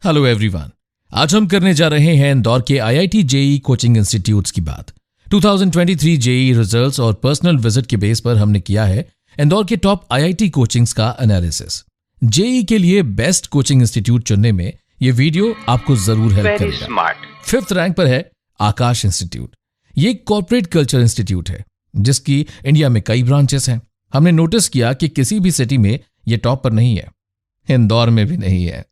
Hello everyone, आज हम करने जा रहे हैं इंदौर के आईआईटी जेईई कोचिंग इंस्टीट्यूट्स की बात। 2023 जेईई रिजल्ट्स और पर्सनल विजिट के बेस पर हमने किया है इंदौर के टॉप आईआईटी कोचिंग्स का एनालिसिस। जेईई के लिए बेस्ट कोचिंग इंस्टीट्यूट चुनने में ये वीडियो आपको जरूर हेल्प करेगा। 5th रैंक पर है आकाश इंस्टीट्यूट। ये एक कॉर्पोरेट कल्चर इंस्टीट्यूट है जिसकी इंडिया में कई ब्रांचेस हैं। हमने नोटिस किया कि किसी भी सिटी में ये टॉप पर नहीं है, इंदौर में भी नहीं है।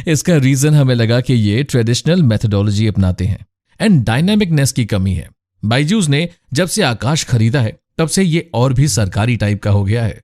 इसका रीजन हमें लगा कि ये ट्रेडिशनल मेथोडोलॉजी अपनाते हैं एंड डायनामिकनेस की कमी है। बायजूस ने जब से आकाश खरीदा है तब से ये और भी सरकारी टाइप का हो गया है।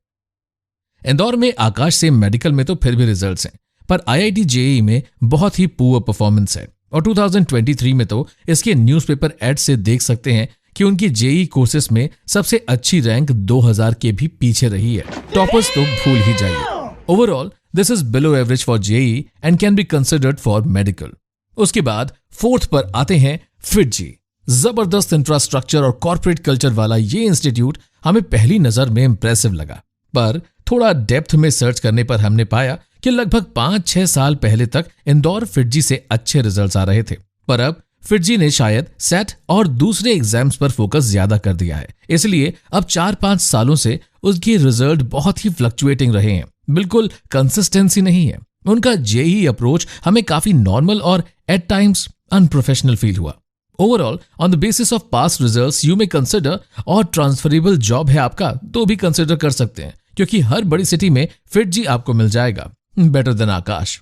इंदौर में आकाश से मेडिकल में तो फिर भी रिजल्ट्स हैं, पर आईआईटी जेईई में बहुत ही पुअर परफॉर्मेंस है और 2023 में तो इसके न्यूज़पेपर एड से देख सकते हैं कि उनकी जेईई कोर्सेस में सबसे अच्छी रैंक 2000 के भी पीछे रही है। टॉपर्स तो भूल ही जाइए। Overall this is below average for JEE and can be considered for medical. उसके बाद 4th पर आते हैं फिटजी। जबरदस्त इंफ्रास्ट्रक्चर और कॉर्पोरेट कल्चर वाला ये इंस्टीट्यूट हमें पहली नजर में इंप्रेसिव लगा, पर थोड़ा डेप्थ में सर्च करने पर हमने पाया कि लगभग 5-6 साल पहले तक इंदौर फिटजी से अच्छे रिजल्ट्स आ रहे थे, पर अब फिटजी ने शायद सेट और दूसरे एग्जाम्स पर फोकस ज्यादा कर दिया है। इसलिए अब 4-5 सालों से उसके रिजल्ट बहुत ही फ्लक्चुएटिंग रहे हैं, बिल्कुल कंसिस्टेंसी नहीं है। उनका जेईई अप्रोच हमें काफी नॉर्मल और एट टाइम्स अनप्रोफेशनल फील हुआ। Overall on the basis of past results you may consider, और ट्रांसफरेबल जॉब है आपका तो भी कंसिडर कर सकते हैं, क्योंकि हर बड़ी सिटी में फिटजी आपको मिल जाएगा, बेटर देन आकाश।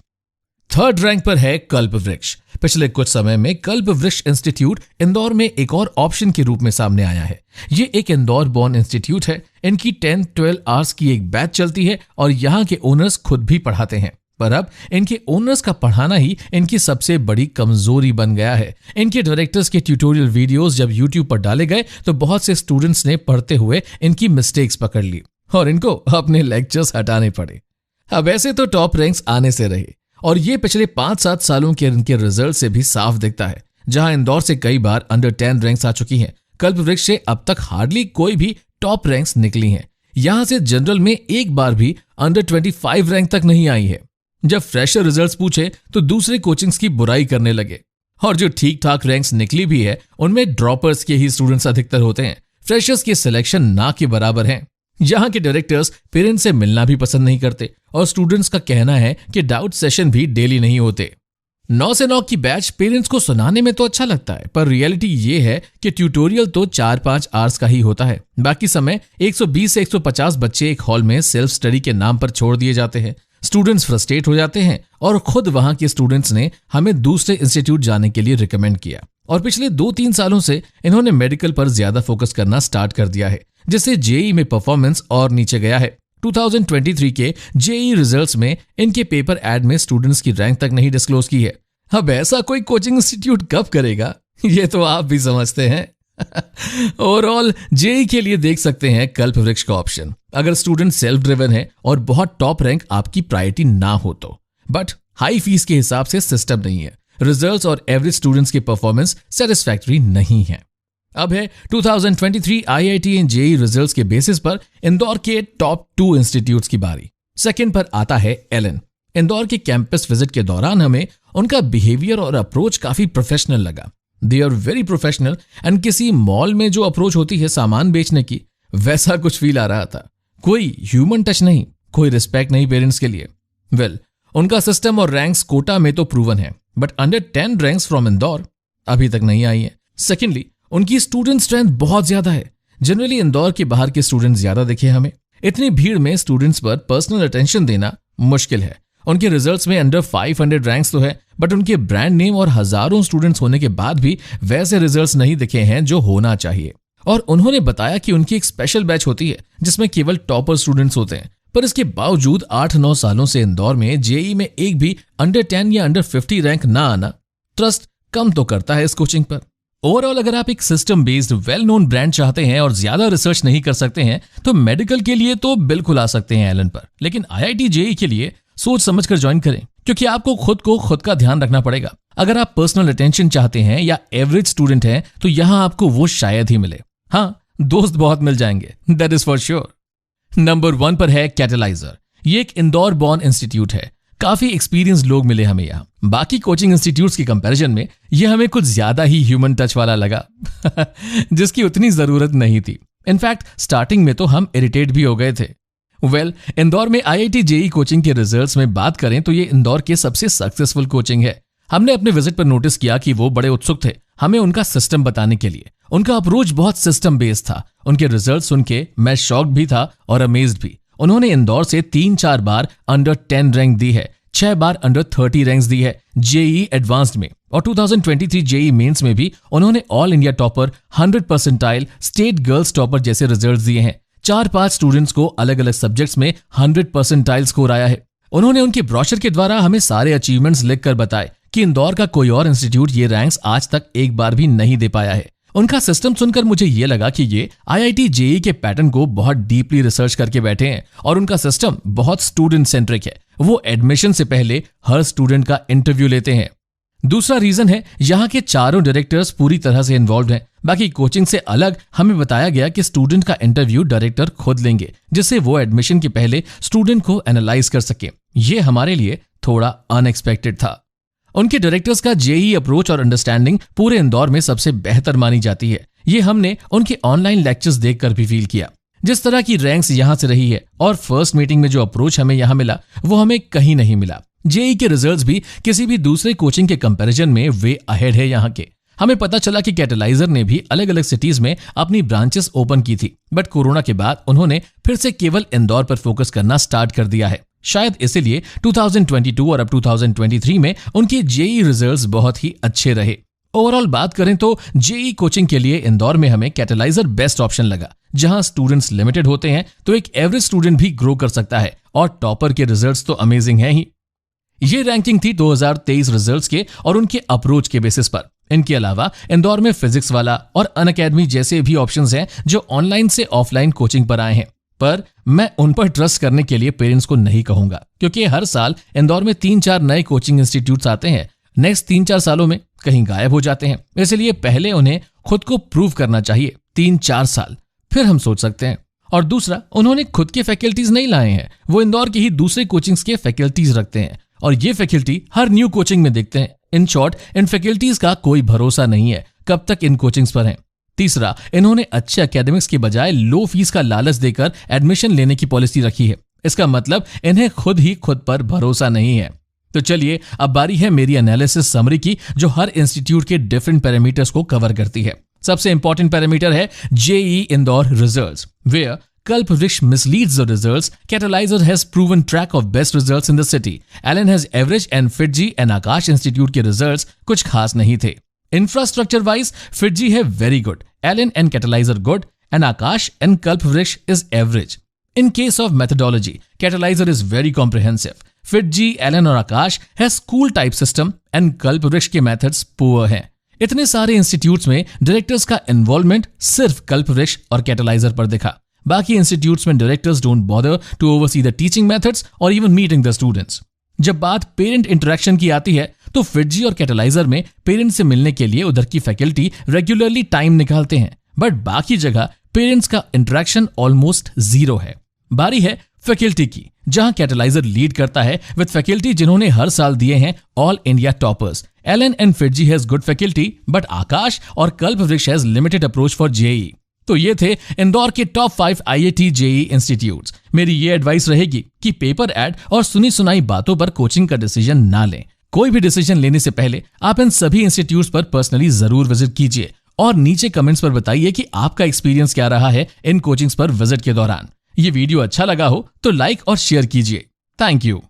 3rd रैंक पर है कल्पवृक्ष। पिछले कुछ समय में कल्पवृक्ष इंस्टीट्यूट इंदौर में एक और ऑप्शन के रूप में सामने आया है। ये एक इंदौर बोर्न इंस्टीट्यूट है। इनकी 10-12 आवर्स की एक बैच चलती है और यहाँ के ओनर्स खुद भी पढ़ाते हैं, पर अब इनके ओनर्स का पढ़ाना ही इनकी सबसे बड़ी कमजोरी बन गया है। इनके डायरेक्टर्स के ट्यूटोरियल वीडियोस जब यूट्यूब पर डाले गए तो बहुत से स्टूडेंट्स ने पढ़ते हुए इनकी मिस्टेक्स पकड़ ली और इनको अपने लेक्चर्स हटाने पड़े। अब ऐसे तो टॉप रैंक्स आने से रहे, और ये पिछले 5-7 सालों के इनके रिजल्ट से भी साफ दिखता है। जहां इंदौर से कई बार अंडर 10 रैंक्स आ चुकी हैं, कल्पवृक्ष से अब तक हार्डली कोई भी टॉप रैंक्स निकली हैं। यहां से जनरल में एक बार भी अंडर 25 रैंक तक नहीं आई है। जब फ्रेशर रिजल्ट्स पूछे तो दूसरे कोचिंग्स की बुराई करने लगे, और जो ठीक ठाक रैंक्स निकली भी है उनमें ड्रॉपर्स के ही स्टूडेंट्स अधिकतर होते हैं। फ्रेशर्स के सिलेक्शन ना के बराबर हैं। यहाँ के डायरेक्टर्स पेरेंट्स से मिलना भी पसंद नहीं करते और स्टूडेंट्स का कहना है कि डाउट सेशन भी डेली नहीं होते। 9 से 9 की बैच पेरेंट्स को सुनाने में तो अच्छा लगता है, पर रियलिटी ये है कि ट्यूटोरियल तो 4-5 आवर्स का ही होता है। बाकी समय 120 से 150 बच्चे एक हॉल में सेल्फ स्टडी के नाम पर छोड़ दिए जाते हैं। स्टूडेंट्स फ्रस्ट्रेट हो जाते हैं और खुद वहां के स्टूडेंट्स ने हमें दूसरे इंस्टीट्यूट जाने के लिए रिकमेंड किया, और पिछले 2-3 सालों से इन्होंने मेडिकल पर ज्यादा फोकस करना स्टार्ट कर दिया है, जिससे जेईई में परफॉर्मेंस और नीचे गया है। 2023 के जेईई रिजल्ट्स में इनके पेपर एड में स्टूडेंट्स की रैंक तक नहीं डिस्क्लोज की है। अब ऐसा कोई कोचिंग इंस्टीट्यूट कब करेगा, ये तो आप भी समझते हैं। ओवरऑल जेईई के लिए देख सकते हैं कल्पवृक्ष का ऑप्शन, अगर स्टूडेंट सेल्फ ड्रिवन है और बहुत टॉप रैंक आपकी प्रायोरिटी ना हो तो। बट हाई फीस के हिसाब से सिस्टम नहीं है, रिजल्ट्स और एवरेज स्टूडेंट्स की परफॉर्मेंस सेटिस्फैक्टरी नहीं है। अब है 2023 आईआईटी एंड जेईई रिजल्ट्स के बेसिस पर इंदौर के टॉप 2 इंस्टीट्यूट्स की बारी। 2nd पर आता है एलन। इंदौर के कैंपस विजिट के दौरान हमें उनका बिहेवियर और अप्रोच काफी प्रोफेशनल लगा। They are very professional and किसी मॉल में जो अप्रोच होती है सामान बेचने की, वैसा कुछ फील आ रहा था। कोई ह्यूमन टच नहीं, कोई रिस्पेक्ट नहीं पेरेंट्स के लिए। वेल, उनका सिस्टम और रैंक्स कोटा में तो प्रूवन है, but under 10 ranks from Indore अभी तक नहीं आई है। सेकेंडली, उनकी स्टूडेंट स्ट्रेंथ बहुत ज्यादा है। जनरली इंदौर के बाहर के स्टूडेंट्स ज्यादा दिखे हमें। इतनी भीड़ में स्टूडेंट्स पर पर्सनल अटेंशन देना मुश्किल है। उनके रिजल्ट्स में अंडर 500 रैंक्स तो है, बट उनके ब्रांड नेम और हजारों स्टूडेंट्स होने के बाद भी वैसे रिजल्ट्स नहीं दिखे हैं जो होना चाहिए। और उन्होंने बताया कि उनकी एक स्पेशल बैच होती है जिसमें केवल टॉपर स्टूडेंट्स होते हैं, पर इसके बावजूद 8-9 सालों से इंदौर में जेईई में एक भी अंडर 10 या अंडर 50 रैंक ना आना ट्रस्ट कम तो करता है इस कोचिंग पर। ओवरऑल अगर आप एक system based well known brand चाहते हैं और ज्यादा रिसर्च नहीं कर सकते हैं तो मेडिकल के लिए तो बिल्कुल आ सकते हैं एलन पर, लेकिन आईआईटी जेईई के लिए सोच समझकर ज्वाइन करें, क्योंकि आपको खुद का ध्यान रखना पड़ेगा। अगर आप पर्सनल अटेंशन चाहते हैं या एवरेज स्टूडेंट हैं तो यहां आपको वो शायद ही मिले। हाँ, दोस्त बहुत मिल जाएंगे, that is for sure. Number 1 पर है कैटलाइजर। ये एक इंदौर बॉर्न इंस्टीट्यूट है। काफी एक्सपीरियंस लोग मिले हमें यहाँ। बाकी कोचिंग इंस्टीट्यूट्स के कंपैरिजन में ये हमें कुछ ज्यादा ही ह्यूमन टच वाला लगा जिसकी उतनी जरूरत नहीं थी। इनफैक्ट स्टार्टिंग में तो हम इरिटेट भी हो गए थे। इंदौर में IIT JEE कोचिंग के रिजल्ट्स में बात करें तो ये इंदौर के सबसे सक्सेसफुल कोचिंग है। हमने अपने विजिट पर नोटिस किया कि वो बड़े उत्सुक थे हमें उनका सिस्टम बताने के लिए। उनका अप्रोच बहुत सिस्टम बेस्ड था। उनके रिजल्ट सुन के मैं शॉक्ड भी था और अमेज्ड भी। उन्होंने इंदौर से 3-4 बार अंडर 10 रैंक दी है, 6 बार अंडर 30 रैंक्स दी है JEE एडवांस्ड में, और 2023 JEE मेंस में भी उन्होंने all India topper, 100 percentile, state girls topper जैसे रिजल्ट्स दिए हैं। 4-5 स्टूडेंट्स को अलग अलग सब्जेक्ट्स में 100 परसेंटाइल स्कोर आया है। उन्होंने उनके ब्रोशर के द्वारा हमें सारे अचीवमेंट्स लिखकर बताए कि इंदौर का कोई और इंस्टीट्यूट ये रैंक्स आज तक एक बार भी नहीं दे पाया है। उनका सिस्टम सुनकर मुझे ये लगा कि ये IIT JEE के पैटर्न को बहुत डीपली रिसर्च करके बैठे हैं और उनका सिस्टम बहुत स्टूडेंट सेंट्रिक है। वो एडमिशन से पहले हर स्टूडेंट का इंटरव्यू लेते हैं। दूसरा रीजन है यहाँ के चारों डायरेक्टर्स पूरी तरह से इन्वॉल्व हैं। बाकी कोचिंग से अलग हमें बताया गया कि स्टूडेंट का इंटरव्यू डायरेक्टर खुद लेंगे, जिससे वो एडमिशन के पहले स्टूडेंट को एनालाइज कर सके। ये हमारे लिए थोड़ा अनएक्सपेक्टेड था। उनके डायरेक्टर्स का JEE अप्रोच और अंडरस्टैंडिंग पूरे इंदौर में सबसे बेहतर मानी जाती है। ये हमने उनके ऑनलाइन लेक्चर्स देखकर भी फील किया। जिस तरह की रैंक्स यहाँ से रही है और फर्स्ट मीटिंग में जो अप्रोच हमें यहाँ मिला वो हमें कहीं नहीं मिला। JEE के रिजल्ट्स भी किसी भी दूसरे कोचिंग के कंपैरिजन में वे अहेड है यहाँ के। हमें पता चला कि कैटलाइजर ने भी अलग अलग सिटीज में अपनी ब्रांचेस ओपन की थी, बट कोरोना के बाद उन्होंने फिर से केवल इंदौर पर फोकस करना स्टार्ट कर दिया है। शायद इसीलिए 2022 और अब 2023 में उनके JEE रिजल्ट्स बहुत ही अच्छे रहे। ओवरऑल बात करें तो JEE कोचिंग के लिए इंदौर में हमें कैटलाइजर बेस्ट ऑप्शन लगा। जहां स्टूडेंट्स लिमिटेड होते हैं तो एक एवरेज स्टूडेंट भी ग्रो कर सकता है, और टॉपर के रिजल्ट्स तो अमेजिंग हैं ही। ये रैंकिंग थी 2023 रिजल्ट्स के और उनके अप्रोच के बेसिस पर। इनके अलावा इंदौर में फिजिक्स वाला और अनअकैडमी जैसे भी ऑप्शंस हैं जो ऑनलाइन से ऑफलाइन कोचिंग पर आए हैं, पर मैं उन पर ट्रस्ट करने के लिए पेरेंट्स को नहीं कहूंगा, क्योंकि हर साल इंदौर में 3-4 नए कोचिंग इंस्टीट्यूट्स आते हैं, नेक्स्ट 3-4 सालों में कहीं गायब हो जाते हैं। इसलिए पहले उन्हें खुद को प्रूव करना चाहिए 3-4 साल, फिर हम सोच सकते हैं। और दूसरा, उन्होंने खुद के फैकल्टीज नहीं लाए हैं, वो इंदौर के ही दूसरे कोचिंग्स के फैकल्टीज रखते हैं और ये फैकल्टी हर न्यू कोचिंग में देखते हैं। इन शॉर्ट, इन फैकल्टीज का कोई भरोसा नहीं है कब तक इन कोचिंग्स पर हैं। तीसरा, इन्होंने अच्छे एकेडमिक्स के बजाय लो फीस का लालच देकर एडमिशन लेने की पॉलिसी रखी है। इसका मतलब इन्हें खुद पर भरोसा नहीं है। तो चलिए अब बारी है मेरी एनालिसिस समरी की, जो हर इंस्टीट्यूट के डिफरेंट पैरामीटर्स को कवर करती है। सबसे इंपॉर्टेंट पैरामीटर है JEE Indore results, where Kalpavriksha misleads the results. Catalyzer has proven track of best results in the city. Allen has average and FIITJEE and Aakash Institute के results कुछ खास नहीं थे। Infrastructure wise, FIITJEE है very good, Allen and Catalyzer good, and Aakash and Kalpavriksha is average. In case of methodology, Catalyzer is very comprehensive. FIITJEE, Allen और Aakash has school type system and Kalpavriksha के methods poor हैं। इतने सारे institutes में directors का involvement सिर्फ कल्पवृक्ष और कैटलाइजर पर दिखा। बाकी इंस्टीट्यूट्स में directors don't bother to oversee the teaching methods और इवन मीटिंग द स्टूडेंट्स। जब बात पेरेंट इंटरेक्शन की आती है तो FIITJEE और कैटलाइजर में पेरेंट्स से मिलने के लिए उधर की फैकल्टी रेगुलरली टाइम निकालते हैं, बट बाकी जगह पेरेंट्स का इंटरेक्शन ऑलमोस्ट जीरो है। बारी है फैकल्टी की, जहां कैटलाइजर लीड करता है विद फैकल्टी जिन्होंने हर साल दिए हैं all India toppers. Allen and FIITJEE has good faculty, but Aakash और Kalpavriksha has limited approach for JEE। तो ये थे इंदौर के टॉप 5 IIT JEE इंस्टीट्यूट्स। मेरी ये एडवाइस रहेगी कि पेपर एड और सुनी सुनाई बातों पर कोचिंग का डिसीजन ना लें। कोई भी डिसीजन लेने से पहले आप इन सभी इंस्टीट्यूट्स पर पर्सनली जरूर विजिट कीजिए और नीचे कमेंट्स पर बताइए कि आपका एक्सपीरियंस क्या रहा है इन कोचिंग्स पर विजिट के दौरान। ये वीडियो अच्छा लगा हो तो लाइक और शेयर कीजिए। Thank you.